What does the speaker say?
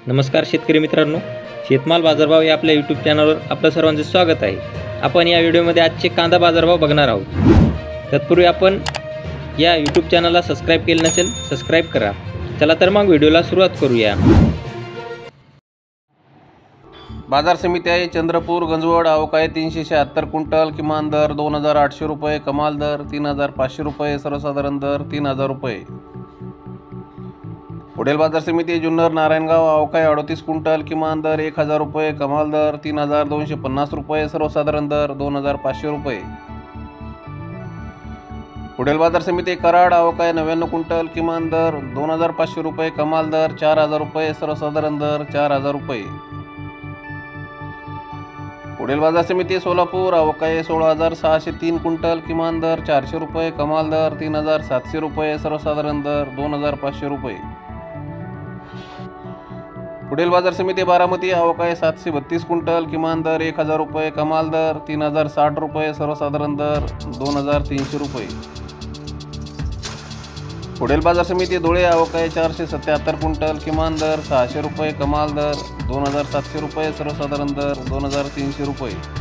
नमस्कार शेतकरी मित्रांनो, शेतमाल बाजारभाव या आपल्या यूट्यूब चॅनलवर आपलं सर्वांचे स्वागत आहे। आपण या व्हिडिओमध्ये आजचे कांदा बाजारभाव बघणार आहोत। तत्पूर्वी आपण या यूट्यूब चॅनलला सबस्क्राइब केले नसेल सबस्क्राइब करा। चला तर मग व्हिडिओला सुरुवात करूया। बाजार समिती आहे चंद्रपूर गंजवड। आवक आहे 376 क्विंटल। किमान दर 2800 रुपये, कमाल दर 3500 रुपये, सर्वसाधारण दर 3000 रुपये। पुढील बाजार समिती जुन्नर नारायणगाव। आवक आहे 38 क्विंटल। किमान दर 1000 रुपये, कमाल दर 3250 रुपये, सर्वसाधारण दर 2500 रुपये। पुढील बाजार समिती कराड। आवक आहे 99 क्विंटल। किमान दर 2500 रुपये, कमाल दर 4000 रुपये, सर्वसाधारण दर 4000 रुपये। पुढील बाजार समिती सोलापूर। आवक आहे 16603 क्विंटल। किमान दर 400 रुपये, कमाल दर 3700 रुपये, सर्वसाधारण दर 2500 रुपये। पुढील बाजार समिती बारामती। आवक आहे 732 क्विंटल। किमान दर 1000 रुपये, कमाल दर 3060 रुपये, सर्वसाधारण दर 2300 रुपये। पुढील बाजार समिती धुळे। आवक आहे 477 क्विंटल। किमान दर 600 रुपये, कमाल दर 2700 रुपये, सर्वसाधारण दर 2300 रुपये।